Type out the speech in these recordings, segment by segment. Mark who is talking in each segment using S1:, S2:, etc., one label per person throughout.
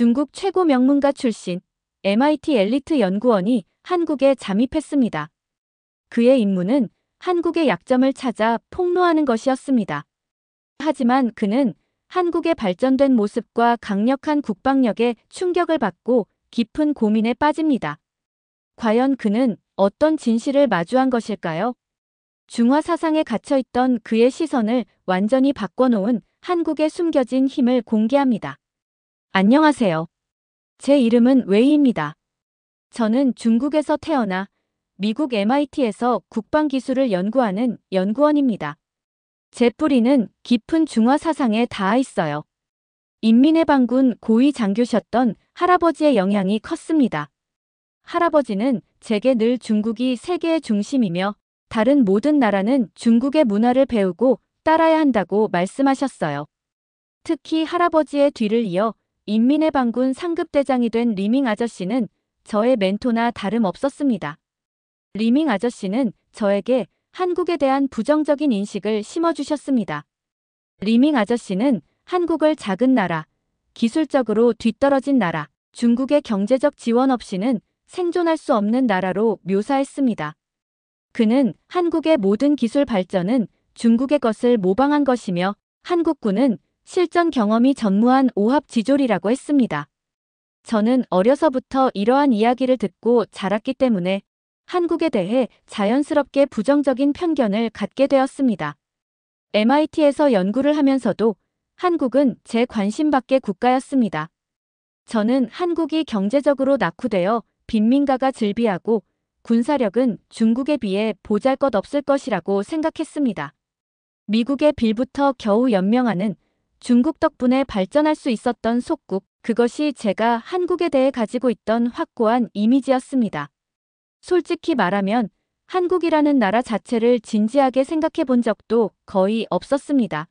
S1: 중국 최고 명문가 출신 MIT 엘리트 연구원이 한국에 잠입했습니다. 그의 임무는 한국의 약점을 찾아 폭로하는 것이었습니다. 하지만 그는 한국의 발전된 모습과 강력한 국방력에 충격을 받고 깊은 고민에 빠집니다. 과연 그는 어떤 진실을 마주한 것일까요? 중화 사상에 갇혀있던 그의 시선을 완전히 바꿔놓은 한국의 숨겨진 힘을 공개합니다. 안녕하세요. 제 이름은 웨이입니다. 저는 중국에서 태어나 미국 MIT에서 국방기술을 연구하는 연구원입니다. 제 뿌리는 깊은 중화 사상에 닿아 있어요. 인민의 반군 고위 장교셨던 할아버지의 영향이 컸습니다. 할아버지는 제게 늘 중국이 세계의 중심이며 다른 모든 나라는 중국의 문화를 배우고 따라야 한다고 말씀하셨어요. 특히 할아버지의 뒤를 이어 인민의 반군 상급대장이 된 리밍 아저씨는 저의 멘토나 다름없었습니다. 리밍 아저씨는 저에게 한국에 대한 부정적인 인식을 심어주셨습니다. 리밍 아저씨는 한국을 작은 나라, 기술적으로 뒤떨어진 나라, 중국의 경제적 지원 없이는 생존할 수 없는 나라로 묘사했습니다. 그는 한국의 모든 기술 발전은 중국의 것을 모방한 것이며 한국군은 실전 경험이 전무한 오합지졸이라고 했습니다. 저는 어려서부터 이러한 이야기를 듣고 자랐기 때문에 한국에 대해 자연스럽게 부정적인 편견을 갖게 되었습니다. MIT에서 연구를 하면서도 한국은 제 관심 밖의 국가였습니다. 저는 한국이 경제적으로 낙후되어 빈민가가 즐비하고 군사력은 중국에 비해 보잘것없을 것이라고 생각했습니다. 미국의 빌부터 겨우 연명하는 중국 덕분에 발전할 수 있었던 속국, 그것이 제가 한국에 대해 가지고 있던 확고한 이미지였습니다. 솔직히 말하면 한국이라는 나라 자체를 진지하게 생각해 본 적도 거의 없었습니다.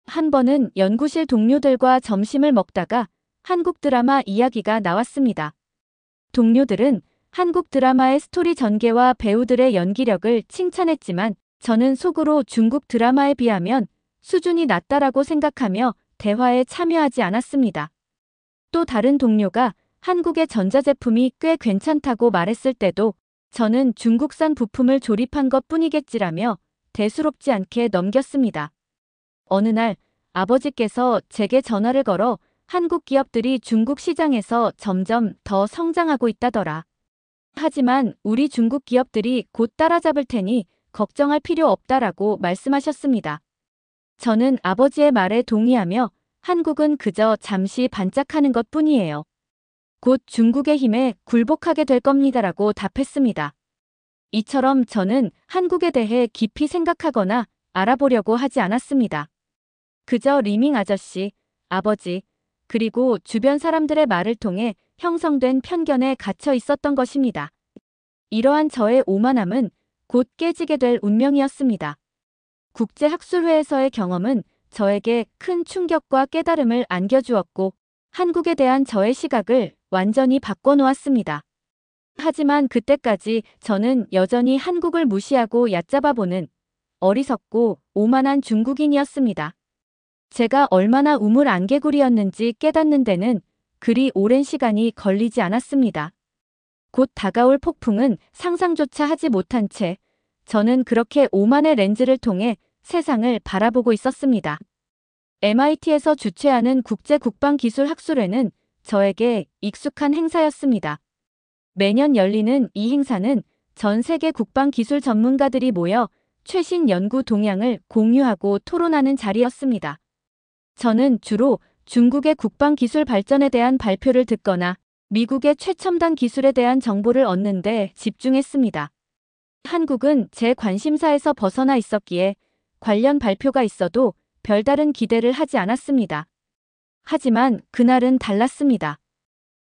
S1: 한 번은 연구실 동료들과 점심을 먹다가 한국 드라마 이야기가 나왔습니다. 동료들은 한국 드라마의 스토리 전개와 배우들의 연기력을 칭찬했지만 저는 속으로 중국 드라마에 비하면 수준이 낮다라고 생각하며 대화에 참여하지 않았습니다. 또 다른 동료가 한국의 전자제품이 꽤 괜찮다고 말했을 때도 저는 중국산 부품을 조립한 것뿐이겠지라며 대수롭지 않게 넘겼습니다. 어느 날 아버지께서 제게 전화를 걸어 한국 기업들이 중국 시장에서 점점 더 성장하고 있다더라. 하지만 우리 중국 기업들이 곧 따라잡을 테니 걱정할 필요 없다라고 말씀하셨습니다. 저는 아버지의 말에 동의하며 한국은 그저 잠시 반짝하는 것뿐이에요. 곧 중국의 힘에 굴복하게 될 겁니다라고 답했습니다. 이처럼 저는 한국에 대해 깊이 생각하거나 알아보려고 하지 않았습니다. 그저 리밍 아저씨, 아버지, 그리고 주변 사람들의 말을 통해 형성된 편견에 갇혀 있었던 것입니다. 이러한 저의 오만함은 곧 깨지게 될 운명이었습니다. 국제학술회에서의 경험은 저에게 큰 충격과 깨달음을 안겨주었고 한국에 대한 저의 시각을 완전히 바꿔놓았습니다. 하지만 그때까지 저는 여전히 한국을 무시하고 얕잡아보는 어리석고 오만한 중국인이었습니다. 제가 얼마나 우물안개구리였는지 깨닫는 데는 그리 오랜 시간이 걸리지 않았습니다. 곧 다가올 폭풍은 상상조차 하지 못한 채 저는 그렇게 오만의 렌즈를 통해 세상을 바라보고 있었습니다. MIT에서 주최하는 국제국방기술학술회는 저에게 익숙한 행사였습니다. 매년 열리는 이 행사는 전 세계 국방기술 전문가들이 모여 최신 연구 동향을 공유하고 토론하는 자리였습니다. 저는 주로 중국의 국방기술 발전에 대한 발표를 듣거나 미국의 최첨단 기술에 대한 정보를 얻는 데 집중했습니다. 한국은 제 관심사에서 벗어나 있었기에 관련 발표가 있어도 별다른 기대를 하지 않았습니다. 하지만 그날은 달랐습니다.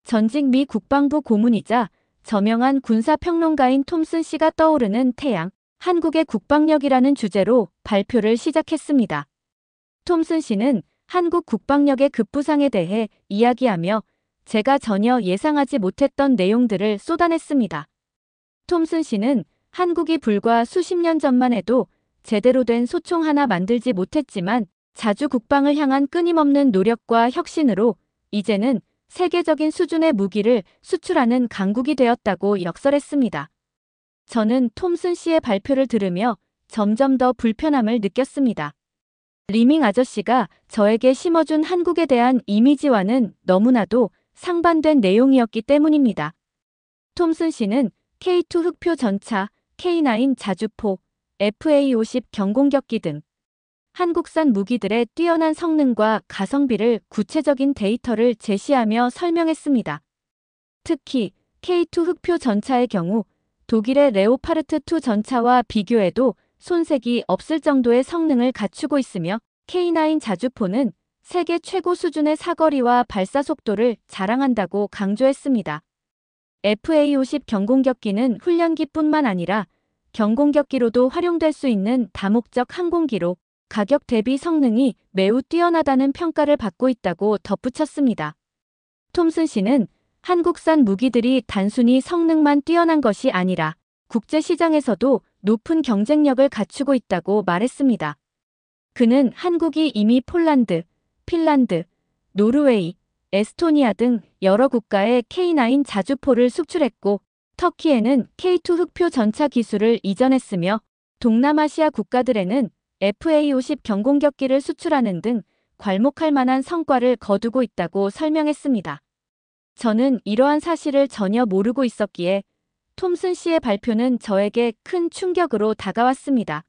S1: 전직 미 국방부 고문이자 저명한 군사평론가인 톰슨 씨가 떠오르는 태양, 한국의 국방력이라는 주제로 발표를 시작했습니다. 톰슨 씨는 한국 국방력의 급부상에 대해 이야기하며 제가 전혀 예상하지 못했던 내용들을 쏟아냈습니다. 톰슨 씨는 한국이 불과 수십 년 전만 해도 제대로 된 소총 하나 만들지 못했지만 자주 국방을 향한 끊임없는 노력과 혁신으로 이제는 세계적인 수준의 무기를 수출하는 강국이 되었다고 역설했습니다. 저는 톰슨 씨의 발표를 들으며 점점 더 불편함을 느꼈습니다. 리밍 아저씨가 저에게 심어준 한국에 대한 이미지와는 너무나도 상반된 내용이었기 때문입니다. 톰슨 씨는 K2 흑표 전차, K9 자주포, FA-50 경공격기 등 한국산 무기들의 뛰어난 성능과 가성비를 구체적인 데이터를 제시하며 설명했습니다. 특히 K2 흑표 전차의 경우 독일의 레오파르트 2 전차와 비교해도 손색이 없을 정도의 성능을 갖추고 있으며 K9 자주포는 세계 최고 수준의 사거리와 발사 속도를 자랑한다고 강조했습니다. FA-50 경공격기는 훈련기뿐만 아니라 경공격기로도 활용될 수 있는 다목적 항공기로 가격 대비 성능이 매우 뛰어나다는 평가를 받고 있다고 덧붙였습니다. 톰슨 씨는 한국산 무기들이 단순히 성능만 뛰어난 것이 아니라 국제시장에서도 높은 경쟁력을 갖추고 있다고 말했습니다. 그는 한국이 이미 폴란드, 핀란드, 노르웨이, 에스토니아 등 여러 국가에 K9 자주포를 수출했고 터키에는 K2 흑표 전차 기술을 이전했으며 동남아시아 국가들에는 FA-50 경공격기를 수출하는 등 괄목할 만한 성과를 거두고 있다고 설명했습니다. 저는 이러한 사실을 전혀 모르고 있었기에 톰슨 씨의 발표는 저에게 큰 충격으로 다가왔습니다.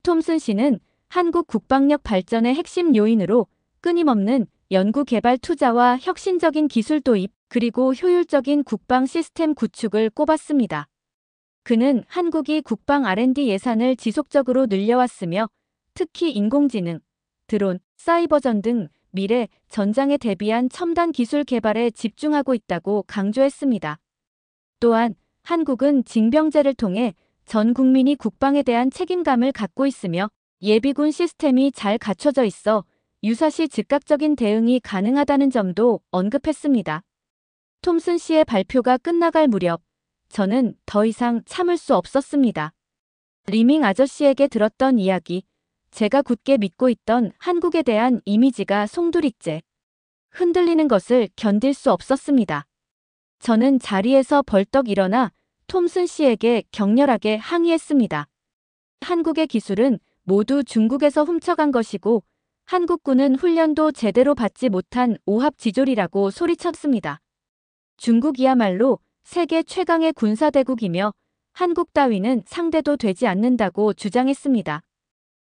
S1: 톰슨 씨는 한국 국방력 발전의 핵심 요인으로 끊임없는 연구개발 투자와 혁신적인 기술 도입 그리고 효율적인 국방 시스템 구축을 꼽았습니다. 그는 한국이 국방 R&D 예산을 지속적으로 늘려왔으며 특히 인공지능, 드론, 사이버전 등 미래 전장에 대비한 첨단 기술 개발에 집중하고 있다고 강조했습니다. 또한 한국은 징병제를 통해 전 국민이 국방에 대한 책임감을 갖고 있으며 예비군 시스템이 잘 갖춰져 있어 유사시 즉각적인 대응이 가능하다는 점도 언급했습니다. 톰슨 씨의 발표가 끝나갈 무렵 저는 더 이상 참을 수 없었습니다. 리밍 아저씨에게 들었던 이야기, 제가 굳게 믿고 있던 한국에 대한 이미지가 송두리째 흔들리는 것을 견딜 수 없었습니다. 저는 자리에서 벌떡 일어나 톰슨 씨에게 격렬하게 항의했습니다. 한국의 기술은 모두 중국에서 훔쳐간 것이고 한국군은 훈련도 제대로 받지 못한 오합지졸이라고 소리쳤습니다. 중국이야말로 세계 최강의 군사대국이며 한국 따위는 상대도 되지 않는다고 주장했습니다.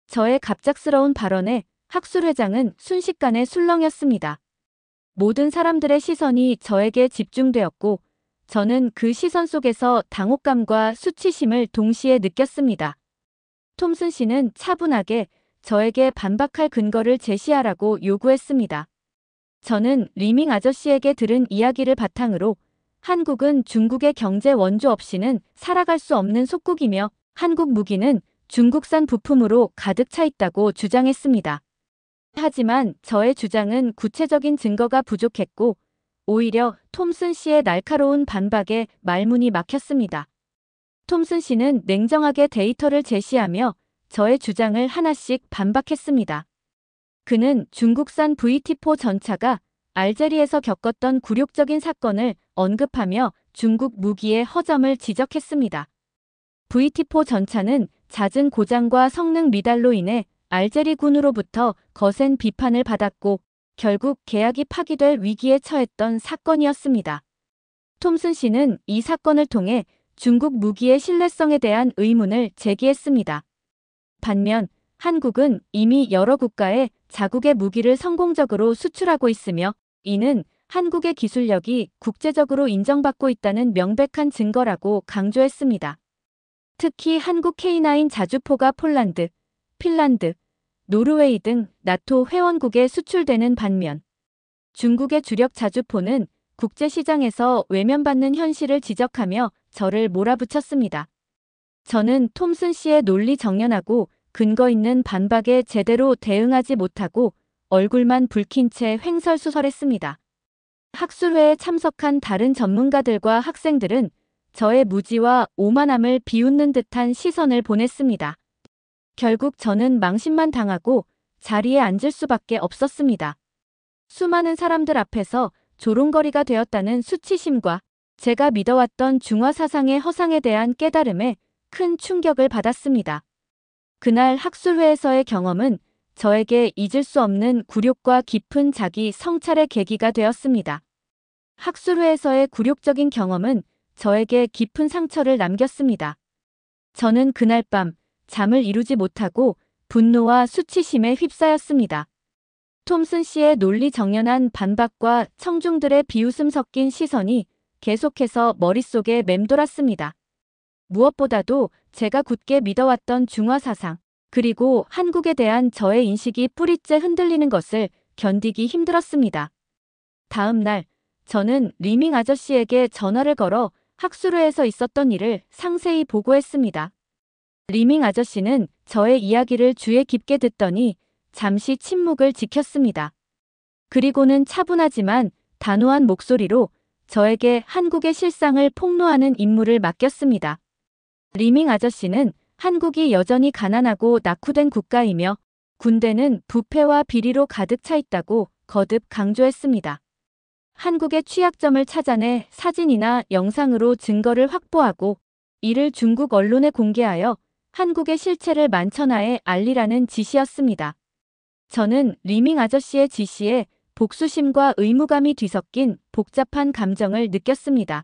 S1: 저의 갑작스러운 발언에 학술 회장은 순식간에 술렁였습니다. 모든 사람들의 시선이 저에게 집중되었고 저는 그 시선 속에서 당혹감과 수치심을 동시에 느꼈습니다. 톰슨 씨는 차분하게 저에게 반박할 근거를 제시하라고 요구했습니다. 저는 리밍 아저씨에게 들은 이야기를 바탕으로 한국은 중국의 경제 원조 없이는 살아갈 수 없는 속국이며 한국 무기는 중국산 부품으로 가득 차 있다고 주장했습니다. 하지만 저의 주장은 구체적인 증거가 부족했고 오히려 톰슨 씨의 날카로운 반박에 말문이 막혔습니다. 톰슨 씨는 냉정하게 데이터를 제시하며 저의 주장을 하나씩 반박했습니다. 그는 중국산 VT4 전차가 알제리에서 겪었던 굴욕적인 사건을 언급하며 중국 무기의 허점을 지적했습니다. VT4 전차는 잦은 고장과 성능 미달로 인해 알제리군으로부터 거센 비판을 받았고 결국 계약이 파기될 위기에 처했던 사건이었습니다. 톰슨 씨는 이 사건을 통해 중국 무기의 신뢰성에 대한 의문을 제기했습니다. 반면 한국은 이미 여러 국가에 자국의 무기를 성공적으로 수출하고 있으며 이는 한국의 기술력이 국제적으로 인정받고 있다는 명백한 증거라고 강조했습니다. 특히 한국 K9 자주포가 폴란드, 핀란드, 노르웨이 등 나토 회원국에 수출되는 반면 중국의 주력 자주포는 국제시장에서 외면받는 현실을 지적하며 저를 몰아붙였습니다. 저는 톰슨 씨의 논리 정연하고 근거 있는 반박에 제대로 대응하지 못하고 얼굴만 붉힌 채 횡설수설했습니다. 학술회에 참석한 다른 전문가들과 학생들은 저의 무지와 오만함을 비웃는 듯한 시선을 보냈습니다. 결국 저는 망신만 당하고 자리에 앉을 수밖에 없었습니다. 수많은 사람들 앞에서 조롱거리가 되었다는 수치심과 제가 믿어왔던 중화 사상의 허상에 대한 깨달음에 큰 충격을 받았습니다. 그날 학술회에서의 경험은 저에게 잊을 수 없는 굴욕과 깊은 자기 성찰의 계기가 되었습니다. 학술회에서의 굴욕적인 경험은 저에게 깊은 상처를 남겼습니다. 저는 그날 밤 잠을 이루지 못하고 분노와 수치심에 휩싸였습니다. 톰슨 씨의 논리 정연한 반박과 청중들의 비웃음 섞인 시선이 계속해서 머릿속에 맴돌았습니다. 무엇보다도 제가 굳게 믿어왔던 중화 사상, 그리고 한국에 대한 저의 인식이 뿌리째 흔들리는 것을 견디기 힘들었습니다. 다음 날, 저는 리밍 아저씨에게 전화를 걸어 학술회에서 있었던 일을 상세히 보고했습니다. 리밍 아저씨는 저의 이야기를 주의 깊게 듣더니 잠시 침묵을 지켰습니다. 그리고는 차분하지만 단호한 목소리로 저에게 한국의 실상을 폭로하는 임무를 맡겼습니다. 리밍 아저씨는 한국이 여전히 가난하고 낙후된 국가이며 군대는 부패와 비리로 가득 차 있다고 거듭 강조했습니다. 한국의 취약점을 찾아내 사진이나 영상으로 증거를 확보하고 이를 중국 언론에 공개하여 한국의 실체를 만천하에 알리라는 지시였습니다. 저는 리밍 아저씨의 지시에 복수심과 의무감이 뒤섞인 복잡한 감정을 느꼈습니다.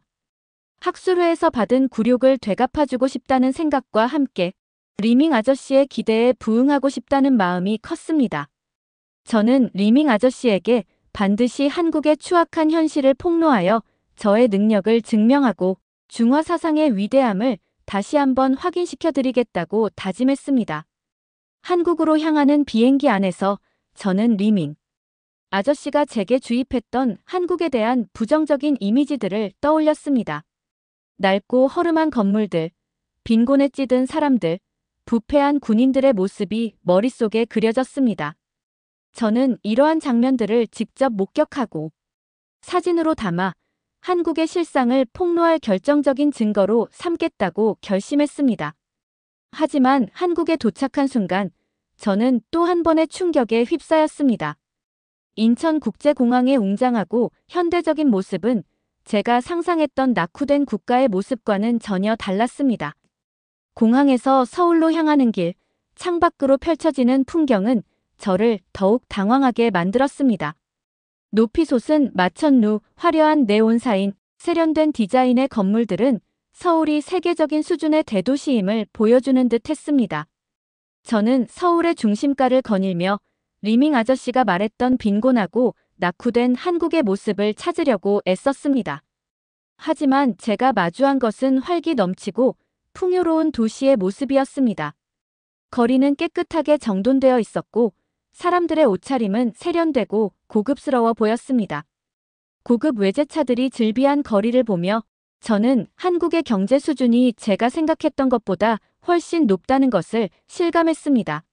S1: 학술회에서 받은 굴욕을 되갚아주고 싶다는 생각과 함께 리밍 아저씨의 기대에 부응하고 싶다는 마음이 컸습니다. 저는 리밍 아저씨에게 반드시 한국의 추악한 현실을 폭로하여 저의 능력을 증명하고 중화 사상의 위대함을 다시 한번 확인시켜드리겠다고 다짐했습니다. 한국으로 향하는 비행기 안에서 저는 리밍 아저씨가 제게 주입했던 한국에 대한 부정적인 이미지들을 떠올렸습니다. 낡고 허름한 건물들, 빈곤에 찌든 사람들, 부패한 군인들의 모습이 머릿속에 그려졌습니다. 저는 이러한 장면들을 직접 목격하고 사진으로 담아 한국의 실상을 폭로할 결정적인 증거로 삼겠다고 결심했습니다. 하지만 한국에 도착한 순간 저는 또 한 번의 충격에 휩싸였습니다. 인천국제공항의 웅장하고 현대적인 모습은 제가 상상했던 낙후된 국가의 모습과는 전혀 달랐습니다. 공항에서 서울로 향하는 길, 창밖으로 펼쳐지는 풍경은 저를 더욱 당황하게 만들었습니다. 높이 솟은 마천루, 화려한 네온사인, 세련된 디자인의 건물들은 서울이 세계적인 수준의 대도시임을 보여주는 듯 했습니다. 저는 서울의 중심가를 거닐며 리밍 아저씨가 말했던 빈곤하고 낙후된 한국의 모습을 찾으려고 애썼습니다. 하지만 제가 마주한 것은 활기 넘치고 풍요로운 도시의 모습이었습니다. 거리는 깨끗하게 정돈되어 있었고 사람들의 옷차림은 세련되고 고급스러워 보였습니다. 고급 외제차들이 즐비한 거리를 보며 저는 한국의 경제 수준이 제가 생각했던 것보다 훨씬 높다는 것을 실감했습니다.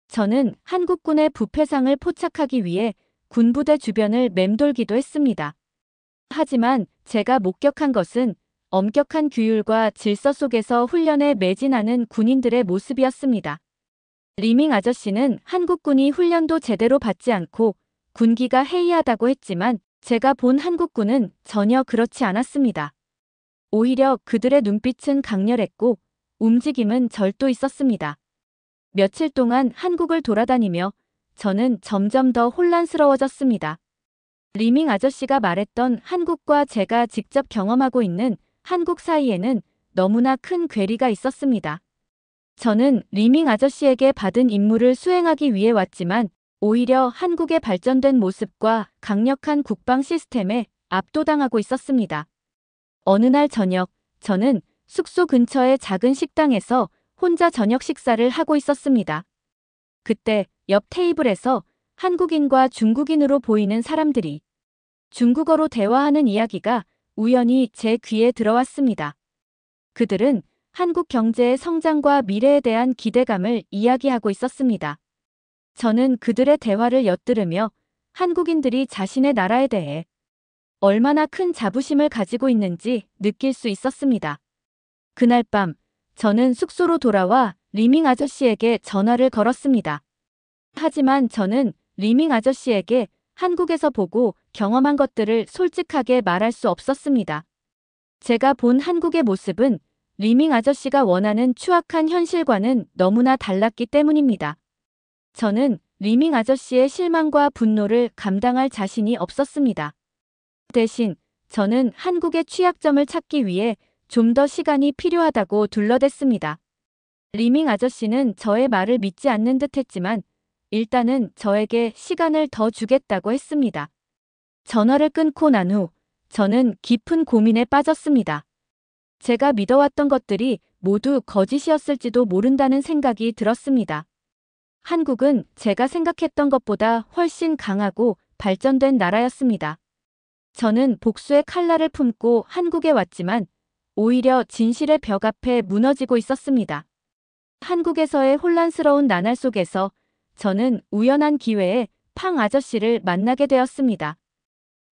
S1: 저는 한국군의 부패상을 포착하기 위해 군부대 주변을 맴돌기도 했습니다. 하지만 제가 목격한 것은 엄격한 규율과 질서 속에서 훈련에 매진하는 군인들의 모습이었습니다. 리밍 아저씨는 한국군이 훈련도 제대로 받지 않고 군기가 해이하다고 했지만 제가 본 한국군은 전혀 그렇지 않았습니다. 오히려 그들의 눈빛은 강렬했고 움직임은 절도 있었습니다. 며칠 동안 한국을 돌아다니며 저는 점점 더 혼란스러워졌습니다. 리밍 아저씨가 말했던 한국과 제가 직접 경험하고 있는 한국 사이에는 너무나 큰 괴리가 있었습니다. 저는 리밍 아저씨에게 받은 임무를 수행하기 위해 왔지만 오히려 한국의 발전된 모습과 강력한 국방 시스템에 압도당하고 있었습니다. 어느 날 저녁, 저는 숙소 근처의 작은 식당에서 혼자 저녁 식사를 하고 있었습니다. 그때 옆 테이블에서 한국인과 중국인으로 보이는 사람들이 중국어로 대화하는 이야기가 우연히 제 귀에 들어왔습니다. 그들은 한국 경제의 성장과 미래에 대한 기대감을 이야기하고 있었습니다. 저는 그들의 대화를 엿들으며 한국인들이 자신의 나라에 대해 얼마나 큰 자부심을 가지고 있는지 느낄 수 있었습니다. 그날 밤, 저는 숙소로 돌아와 리밍 아저씨에게 전화를 걸었습니다. 하지만 저는 리밍 아저씨에게 한국에서 보고 경험한 것들을 솔직하게 말할 수 없었습니다. 제가 본 한국의 모습은 리밍 아저씨가 원하는 추악한 현실과는 너무나 달랐기 때문입니다. 저는 리밍 아저씨의 실망과 분노를 감당할 자신이 없었습니다. 대신 저는 한국의 취약점을 찾기 위해 좀 더 시간이 필요하다고 둘러댔습니다. 리밍 아저씨는 저의 말을 믿지 않는 듯 했지만 일단은 저에게 시간을 더 주겠다고 했습니다. 전화를 끊고 난 후 저는 깊은 고민에 빠졌습니다. 제가 믿어왔던 것들이 모두 거짓이었을지도 모른다는 생각이 들었습니다. 한국은 제가 생각했던 것보다 훨씬 강하고 발전된 나라였습니다. 저는 복수의 칼날을 품고 한국에 왔지만 오히려 진실의 벽 앞에 무너지고 있었습니다. 한국에서의 혼란스러운 나날 속에서 저는 우연한 기회에 팡 아저씨를 만나게 되었습니다.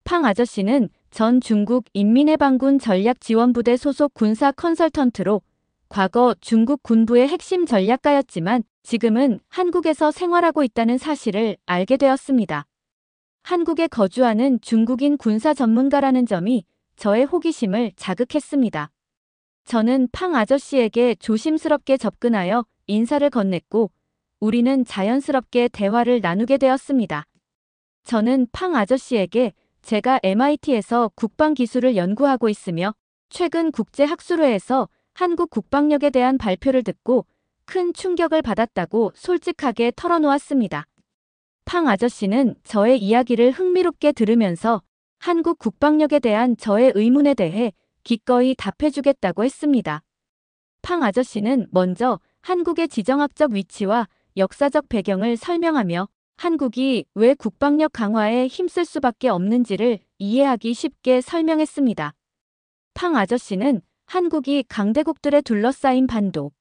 S1: 팡 아저씨는 전 중국 인민해방군 전략지원부대 소속 군사 컨설턴트로 과거 중국 군부의 핵심 전략가였지만 지금은 한국에서 생활하고 있다는 사실을 알게 되었습니다. 한국에 거주하는 중국인 군사 전문가라는 점이 저의 호기심을 자극했습니다. 저는 팡 아저씨에게 조심스럽게 접근하여 인사를 건넸고 우리는 자연스럽게 대화를 나누게 되었습니다. 저는 팡 아저씨에게 제가 MIT에서 국방기술을 연구하고 있으며 최근 국제학술회에서 한국 국방력에 대한 발표를 듣고 큰 충격을 받았다고 솔직하게 털어놓았습니다. 팡 아저씨는 저의 이야기를 흥미롭게 들으면서 한국 국방력에 대한 저의 의문에 대해 기꺼이 답해주겠다고 했습니다. 팡 아저씨는 먼저 한국의 지정학적 위치와 역사적 배경을 설명하며 한국이 왜 국방력 강화에 힘쓸 수밖에 없는지를 이해하기 쉽게 설명했습니다. 팡 아저씨는 한국이 강대국들에 둘러싸인 반도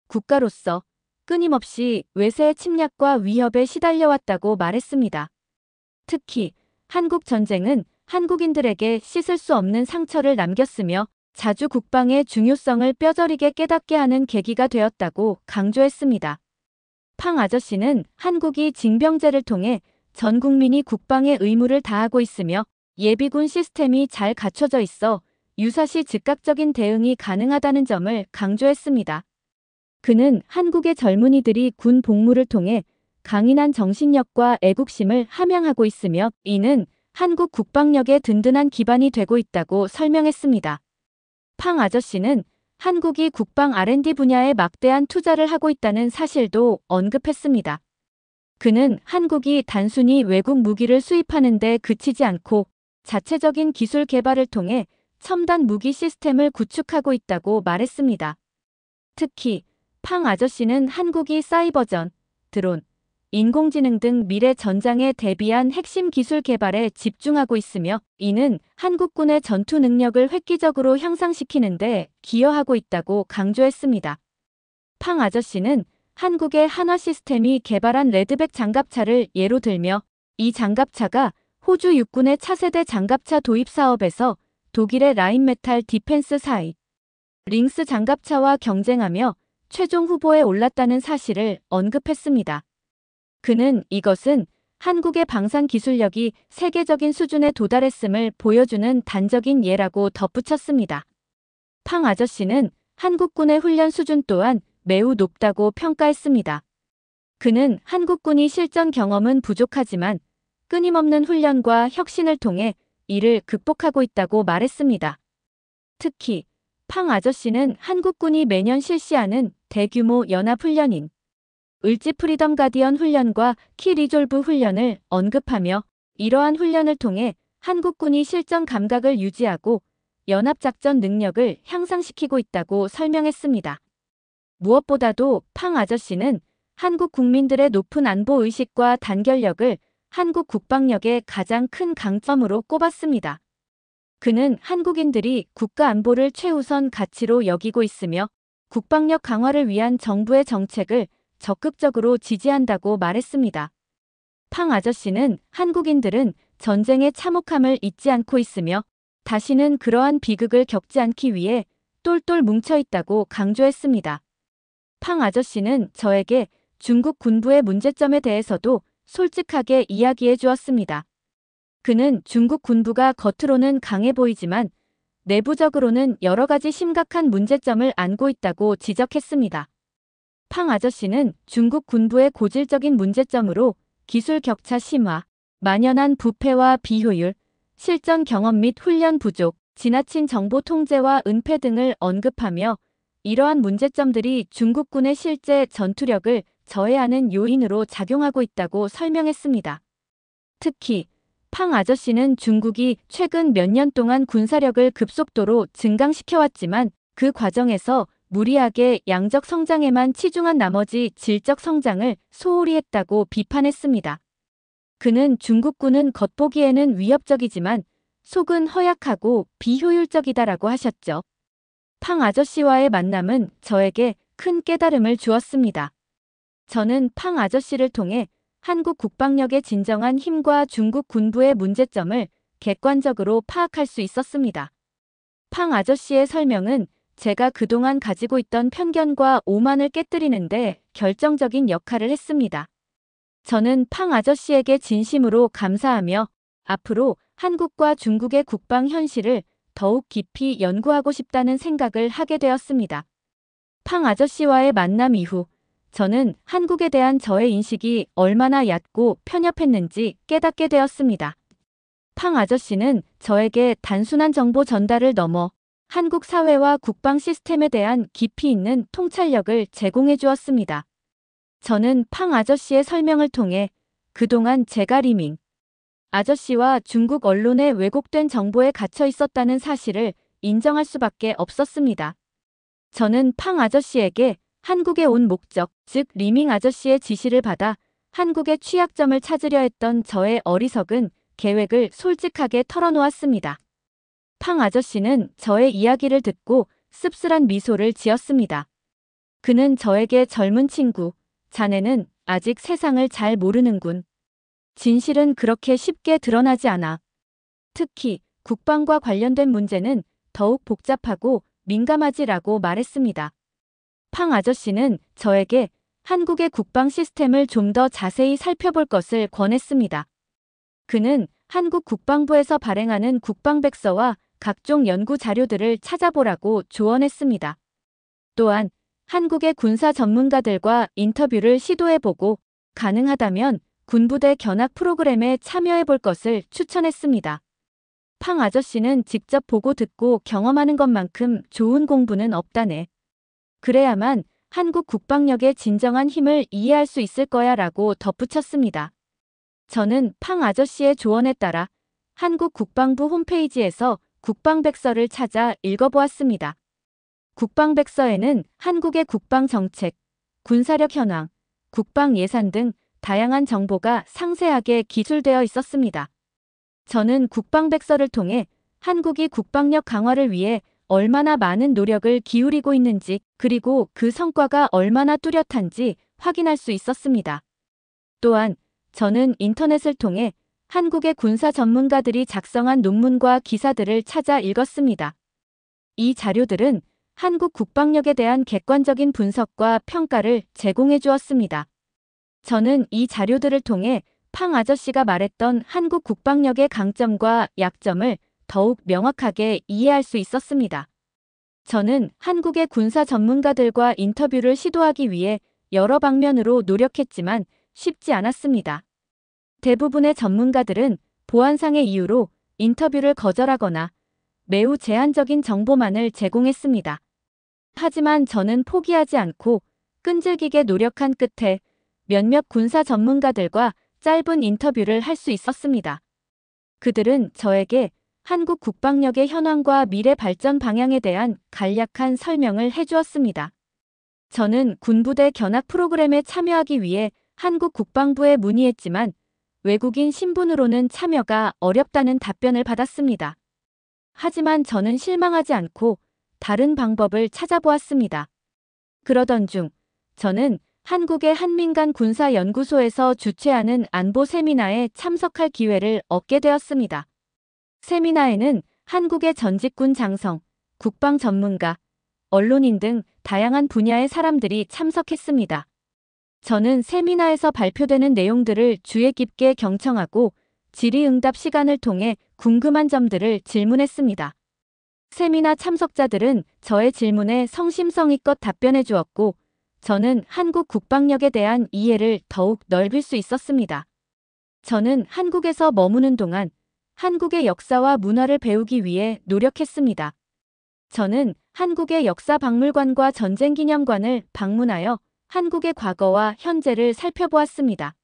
S1: 국가로서 끊임없이 외세의 침략과 위협에 시달려왔다고 말했습니다. 특히 한국 전쟁은 한국인들에게 씻을 수 없는 상처를 남겼으며 자주 국방의 중요성을 뼈저리게 깨닫게 하는 계기가 되었다고 강조했습니다. 팡 아저씨는 한국이 징병제를 통해 전 국민이 국방의 의무를 다하고 있으며 예비군 시스템이 잘 갖춰져 있어 유사시 즉각적인 대응이 가능하다는 점을 강조했습니다. 그는 한국의 젊은이들이 군 복무를 통해 강인한 정신력과 애국심을 함양하고 있으며 이는 한국 국방력의 든든한 기반이 되고 있다고 설명했습니다. 팡 아저씨는 한국이 국방 R&D 분야에 막대한 투자를 하고 있다는 사실도 언급했습니다. 그는 한국이 단순히 외국 무기를 수입하는 데 그치지 않고 자체적인 기술 개발을 통해 첨단 무기 시스템을 구축하고 있다고 말했습니다. 특히 팡 아저씨는 한국이 사이버전, 드론, 인공지능 등 미래 전장에 대비한 핵심 기술 개발에 집중하고 있으며 이는 한국군의 전투 능력을 획기적으로 향상시키는 데 기여하고 있다고 강조했습니다. 팡 아저씨는 한국의 한화 시스템이 개발한 레드백 장갑차를 예로 들며 이 장갑차가 호주 육군의 차세대 장갑차 도입 사업에서 독일의 라인메탈 디펜스 사이 링스 장갑차와 경쟁하며 최종 후보에 올랐다는 사실을 언급했습니다. 그는 이것은 한국의 방산 기술력이 세계적인 수준에 도달했음을 보여주는 단적인 예라고 덧붙였습니다. 팡 아저씨는 한국군의 훈련 수준 또한 매우 높다고 평가했습니다. 그는 한국군이 실전 경험은 부족하지만 끊임없는 훈련과 혁신을 통해 이를 극복하고 있다고 말했습니다. 특히 팡 아저씨는 한국군이 매년 실시하는 대규모 연합훈련인 을지 프리덤 가디언 훈련과 키 리졸브 훈련을 언급하며 이러한 훈련을 통해 한국군이 실전 감각을 유지하고 연합작전 능력을 향상시키고 있다고 설명했습니다. 무엇보다도 팡 아저씨는 한국 국민들의 높은 안보 의식과 단결력을 한국 국방력의 가장 큰 강점으로 꼽았습니다. 그는 한국인들이 국가 안보를 최우선 가치로 여기고 있으며 국방력 강화를 위한 정부의 정책을 적극적으로 지지한다고 말했습니다. 팡 아저씨는 한국인들은 전쟁의 참혹함을 잊지 않고 있으며 다시는 그러한 비극을 겪지 않기 위해 똘똘 뭉쳐있다고 강조했습니다. 팡 아저씨는 저에게 중국 군부의 문제점에 대해서도 솔직하게 이야기해 주었습니다. 그는 중국 군부가 겉으로는 강해 보이지만 내부적으로는 여러 가지 심각한 문제점을 안고 있다고 지적했습니다. 팡 아저씨는 중국 군부의 고질적인 문제점으로 기술 격차 심화, 만연한 부패와 비효율, 실전 경험 및 훈련 부족, 지나친 정보 통제와 은폐 등을 언급하며 이러한 문제점들이 중국군의 실제 전투력을 저해하는 요인으로 작용하고 있다고 설명했습니다. 특히 팡 아저씨는 중국이 최근 몇 년 동안 군사력을 급속도로 증강시켜왔지만 그 과정에서 무리하게 양적 성장에만 치중한 나머지 질적 성장을 소홀히 했다고 비판했습니다. 그는 중국군은 겉보기에는 위협적이지만 속은 허약하고 비효율적이다라고 하셨죠. 팡 아저씨와의 만남은 저에게 큰 깨달음을 주었습니다. 저는 팡 아저씨를 통해 한국 국방력의 진정한 힘과 중국 군부의 문제점을 객관적으로 파악할 수 있었습니다. 팡 아저씨의 설명은 제가 그동안 가지고 있던 편견과 오만을 깨뜨리는데 결정적인 역할을 했습니다. 저는 팡 아저씨에게 진심으로 감사하며 앞으로 한국과 중국의 국방 현실을 더욱 깊이 연구하고 싶다는 생각을 하게 되었습니다. 팡 아저씨와의 만남 이후 저는 한국에 대한 저의 인식이 얼마나 얕고 편협했는지 깨닫게 되었습니다. 팡 아저씨는 저에게 단순한 정보 전달을 넘어 한국 사회와 국방 시스템에 대한 깊이 있는 통찰력을 제공해 주었습니다. 저는 팡 아저씨의 설명을 통해 그동안 제가 리밍 아저씨와 중국 언론의 왜곡된 정보에 갇혀 있었다는 사실을 인정할 수밖에 없었습니다. 저는 팡 아저씨에게 한국에 온 목적, 즉 리밍 아저씨의 지시를 받아 한국의 취약점을 찾으려 했던 저의 어리석은 계획을 솔직하게 털어놓았습니다. 팡 아저씨는 저의 이야기를 듣고 씁쓸한 미소를 지었습니다. 그는 저에게 젊은 친구, 자네는 아직 세상을 잘 모르는군. 진실은 그렇게 쉽게 드러나지 않아. 특히 국방과 관련된 문제는 더욱 복잡하고 민감하지라고 말했습니다. 팡 아저씨는 저에게 한국의 국방 시스템을 좀 더 자세히 살펴볼 것을 권했습니다. 그는 한국 국방부에서 발행하는 국방백서와 각종 연구 자료들을 찾아보라고 조언했습니다. 또한 한국의 군사 전문가들과 인터뷰를 시도해보고 가능하다면 군부대 견학 프로그램에 참여해볼 것을 추천했습니다. 팡 아저씨는 직접 보고 듣고 경험하는 것만큼 좋은 공부는 없다네. 그래야만 한국 국방력의 진정한 힘을 이해할 수 있을 거야 라고 덧붙였습니다. 저는 팡 아저씨의 조언에 따라 한국 국방부 홈페이지에서 국방백서를 찾아 읽어보았습니다. 국방백서에는 한국의 국방정책, 군사력 현황, 국방 예산 등 다양한 정보가 상세하게 기술되어 있었습니다. 저는 국방백서를 통해 한국이 국방력 강화를 위해 얼마나 많은 노력을 기울이고 있는지 그리고 그 성과가 얼마나 뚜렷한지 확인할 수 있었습니다. 또한 저는 인터넷을 통해 한국의 군사 전문가들이 작성한 논문과 기사들을 찾아 읽었습니다. 이 자료들은 한국 국방력에 대한 객관적인 분석과 평가를 제공해 주었습니다. 저는 이 자료들을 통해 팡 아저씨가 말했던 한국 국방력의 강점과 약점을 더욱 명확하게 이해할 수 있었습니다. 저는 한국의 군사 전문가들과 인터뷰를 시도하기 위해 여러 방면으로 노력했지만 쉽지 않았습니다. 대부분의 전문가들은 보안상의 이유로 인터뷰를 거절하거나 매우 제한적인 정보만을 제공했습니다. 하지만 저는 포기하지 않고 끈질기게 노력한 끝에 몇몇 군사 전문가들과 짧은 인터뷰를 할 수 있었습니다. 그들은 저에게 한국 국방력의 현황과 미래 발전 방향에 대한 간략한 설명을 해주었습니다. 저는 군부대 견학 프로그램에 참여하기 위해 한국 국방부에 문의했지만 외국인 신분으로는 참여가 어렵다는 답변을 받았습니다. 하지만 저는 실망하지 않고 다른 방법을 찾아보았습니다. 그러던 중 저는 한국의 한민간 군사연구소에서 주최하는 안보 세미나에 참석할 기회를 얻게 되었습니다. 세미나에는 한국의 전직군 장성, 국방 전문가, 언론인 등 다양한 분야의 사람들이 참석했습니다. 저는 세미나에서 발표되는 내용들을 주의 깊게 경청하고 질의응답 시간을 통해 궁금한 점들을 질문했습니다. 세미나 참석자들은 저의 질문에 성심성의껏 답변해 주었고, 저는 한국 국방력에 대한 이해를 더욱 넓힐 수 있었습니다. 저는 한국에서 머무는 동안 한국의 역사와 문화를 배우기 위해 노력했습니다. 저는 한국의 역사박물관과 전쟁기념관을 방문하여 한국의 과거와 현재를 살펴보았습니다.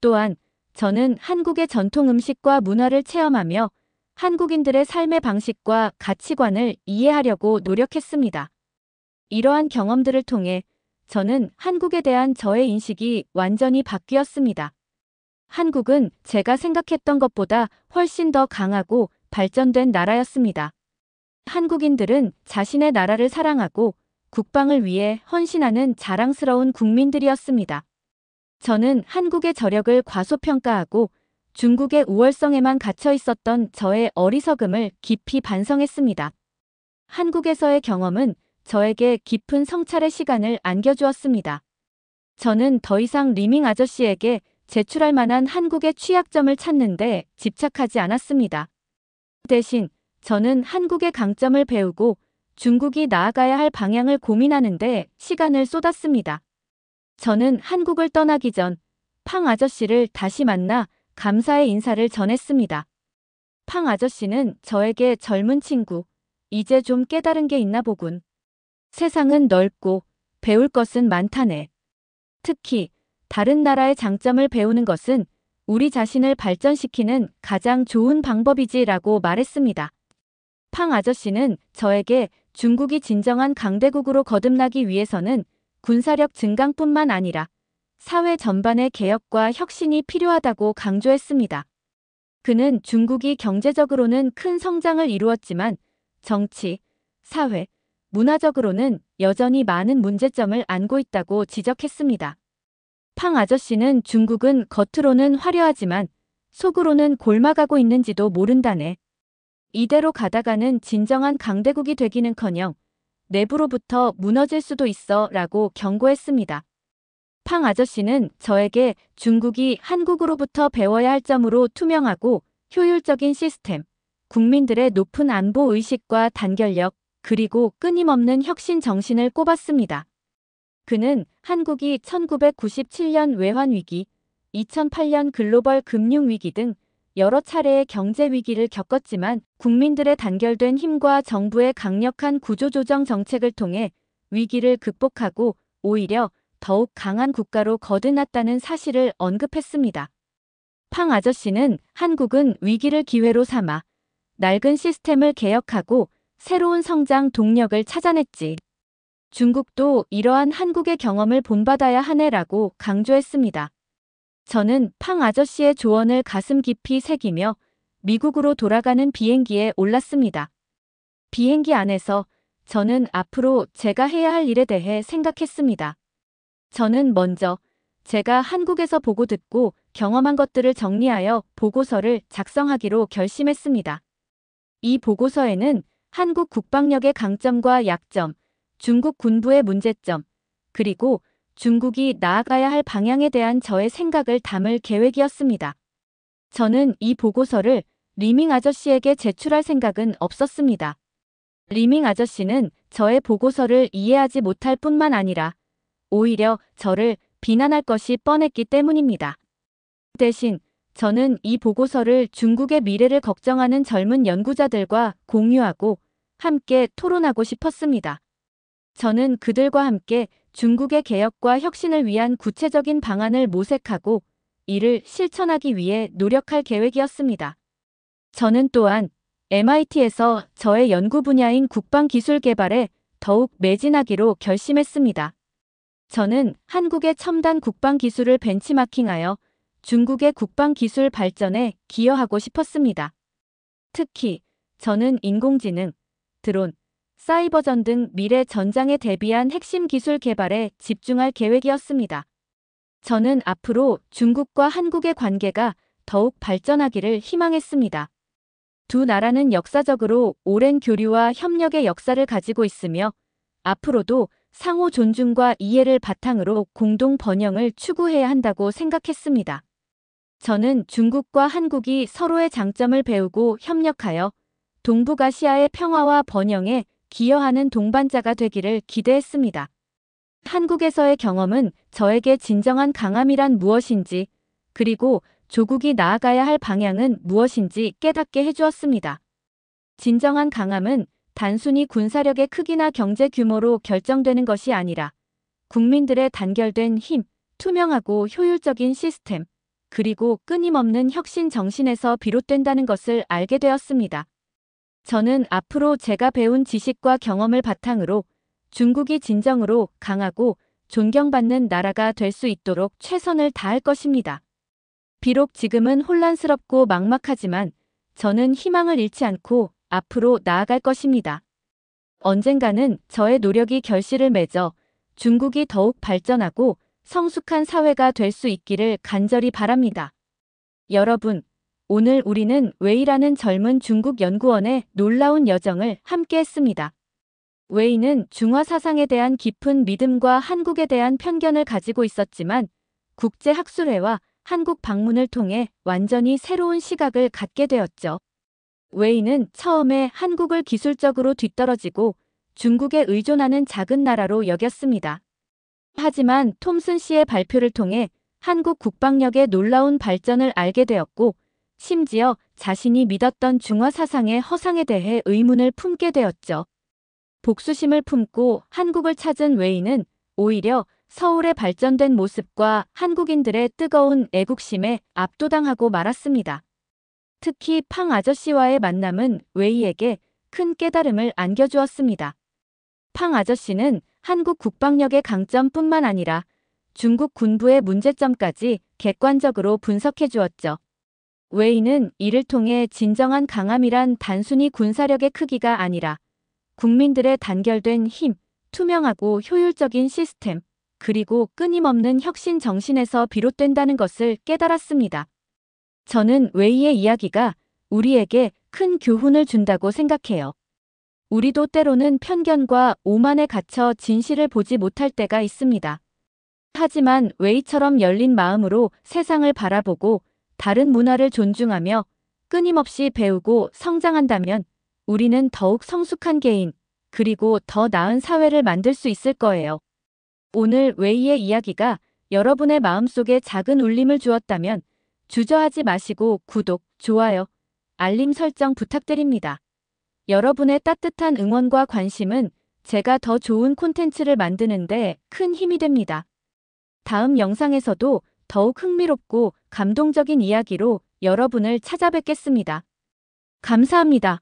S1: 또한 저는 한국의 전통 음식과 문화를 체험하며 한국인들의 삶의 방식과 가치관을 이해하려고 노력했습니다. 이러한 경험들을 통해 저는 한국에 대한 저의 인식이 완전히 바뀌었습니다. 한국은 제가 생각했던 것보다 훨씬 더 강하고 발전된 나라였습니다. 한국인들은 자신의 나라를 사랑하고 국방을 위해 헌신하는 자랑스러운 국민들이었습니다. 저는 한국의 저력을 과소평가하고 중국의 우월성에만 갇혀 있었던 저의 어리석음을 깊이 반성했습니다. 한국에서의 경험은 저에게 깊은 성찰의 시간을 안겨주었습니다. 저는 더 이상 리밍 아저씨에게 제출할 만한 한국의 취약점을 찾는데 집착하지 않았습니다. 대신 저는 한국의 강점을 배우고 중국이 나아가야 할 방향을 고민하는데 시간을 쏟았습니다. 저는 한국을 떠나기 전 팡 아저씨를 다시 만나 감사의 인사를 전했습니다. 팡 아저씨는 저에게 젊은 친구, 이제 좀 깨달은 게 있나 보군. 세상은 넓고 배울 것은 많다네. 특히 다른 나라의 장점을 배우는 것은 우리 자신을 발전시키는 가장 좋은 방법이지라고 말했습니다. 팡 아저씨는 저에게 중국이 진정한 강대국으로 거듭나기 위해서는 군사력 증강뿐만 아니라 사회 전반의 개혁과 혁신이 필요하다고 강조했습니다. 그는 중국이 경제적으로는 큰 성장을 이루었지만 정치, 사회, 문화적으로는 여전히 많은 문제점을 안고 있다고 지적했습니다. 팡 아저씨는 중국은 겉으로는 화려하지만 속으로는 골마가고 있는지도 모른다네. 이대로 가다가는 진정한 강대국이 되기는커녕 내부로부터 무너질 수도 있어 라고 경고했습니다. 팡 아저씨는 저에게 중국이 한국으로부터 배워야 할 점으로 투명하고 효율적인 시스템, 국민들의 높은 안보 의식과 단결력, 그리고 끊임없는 혁신 정신을 꼽았습니다. 그는 한국이 1997년 외환위기, 2008년 글로벌 금융위기 등 여러 차례의 경제 위기를 겪었지만 국민들의 단결된 힘과 정부의 강력한 구조조정 정책을 통해 위기를 극복하고 오히려 더욱 강한 국가로 거듭났다는 사실을 언급했습니다. 팡 아저씨는 한국은 위기를 기회로 삼아 낡은 시스템을 개혁하고 새로운 성장 동력을 찾아냈지. 중국도 이러한 한국의 경험을 본받아야 하네라고 강조했습니다. 저는 팡 아저씨의 조언을 가슴 깊이 새기며 미국으로 돌아가는 비행기에 올랐습니다. 비행기 안에서 저는 앞으로 제가 해야 할 일에 대해 생각했습니다. 저는 먼저 제가 한국에서 보고 듣고 경험한 것들을 정리하여 보고서를 작성하기로 결심했습니다. 이 보고서에는 한국 국방력의 강점과 약점, 중국 군부의 문제점, 그리고 중국이 나아가야 할 방향에 대한 저의 생각을 담을 계획이었습니다. 저는 이 보고서를 리밍 아저씨에게 제출할 생각은 없었습니다. 리밍 아저씨는 저의 보고서를 이해하지 못할 뿐만 아니라 오히려 저를 비난할 것이 뻔했기 때문입니다. 대신 저는 이 보고서를 중국의 미래를 걱정하는 젊은 연구자들과 공유하고 함께 토론하고 싶었습니다. 저는 그들과 함께 중국의 개혁과 혁신을 위한 구체적인 방안을 모색하고 이를 실천하기 위해 노력할 계획이었습니다. 저는 또한 MIT에서 저의 연구 분야인 국방기술 개발에 더욱 매진하기로 결심했습니다. 저는 한국의 첨단 국방기술을 벤치마킹하여 중국의 국방기술 발전에 기여하고 싶었습니다. 특히 저는 인공지능, 드론, 사이버전 등 미래 전장에 대비한 핵심 기술 개발에 집중할 계획이었습니다. 저는 앞으로 중국과 한국의 관계가 더욱 발전하기를 희망했습니다. 두 나라는 역사적으로 오랜 교류와 협력의 역사를 가지고 있으며 앞으로도 상호 존중과 이해를 바탕으로 공동 번영을 추구해야 한다고 생각했습니다. 저는 중국과 한국이 서로의 장점을 배우고 협력하여 동북아시아의 평화와 번영에 기여하는 동반자가 되기를 기대했습니다. 한국에서의 경험은 저에게 진정한 강함이란 무엇인지, 그리고 조국이 나아가야 할 방향은 무엇인지 깨닫게 해주었습니다. 진정한 강함은 단순히 군사력의 크기나 경제 규모로 결정되는 것이 아니라 국민들의 단결된 힘, 투명하고 효율적인 시스템, 그리고 끊임없는 혁신 정신에서 비롯된다는 것을 알게 되었습니다. 저는 앞으로 제가 배운 지식과 경험을 바탕으로 중국이 진정으로 강하고 존경받는 나라가 될 수 있도록 최선을 다할 것입니다. 비록 지금은 혼란스럽고 막막하지만 저는 희망을 잃지 않고 앞으로 나아갈 것입니다. 언젠가는 저의 노력이 결실을 맺어 중국이 더욱 발전하고 성숙한 사회가 될 수 있기를 간절히 바랍니다. 여러분, 오늘 우리는 웨이라는 젊은 중국 연구원의 놀라운 여정을 함께 했습니다. 웨이는 중화 사상에 대한 깊은 믿음과 한국에 대한 편견을 가지고 있었지만 국제학술회와 한국 방문을 통해 완전히 새로운 시각을 갖게 되었죠. 웨이는 처음에 한국을 기술적으로 뒤떨어지고 중국에 의존하는 작은 나라로 여겼습니다. 하지만 톰슨 씨의 발표를 통해 한국 국방력의 놀라운 발전을 알게 되었고, 심지어 자신이 믿었던 중화 사상의 허상에 대해 의문을 품게 되었죠. 복수심을 품고 한국을 찾은 웨이는 오히려 서울의 발전된 모습과 한국인들의 뜨거운 애국심에 압도당하고 말았습니다. 특히 팡 아저씨와의 만남은 웨이에게 큰 깨달음을 안겨주었습니다. 팡 아저씨는 한국 국방력의 강점뿐만 아니라 중국 군부의 문제점까지 객관적으로 분석해 주었죠. 웨이는 이를 통해 진정한 강함이란 단순히 군사력의 크기가 아니라 국민들의 단결된 힘, 투명하고 효율적인 시스템, 그리고 끊임없는 혁신 정신에서 비롯된다는 것을 깨달았습니다. 저는 웨이의 이야기가 우리에게 큰 교훈을 준다고 생각해요. 우리도 때로는 편견과 오만에 갇혀 진실을 보지 못할 때가 있습니다. 하지만 웨이처럼 열린 마음으로 세상을 바라보고 다른 문화를 존중하며 끊임없이 배우고 성장한다면 우리는 더욱 성숙한 개인, 그리고 더 나은 사회를 만들 수 있을 거예요. 오늘 웨이의 이야기가 여러분의 마음속에 작은 울림을 주었다면 주저하지 마시고 구독, 좋아요, 알림 설정 부탁드립니다. 여러분의 따뜻한 응원과 관심은 제가 더 좋은 콘텐츠를 만드는데 큰 힘이 됩니다. 다음 영상에서도 더욱 흥미롭고 감동적인 이야기로 여러분을 찾아뵙겠습니다. 감사합니다.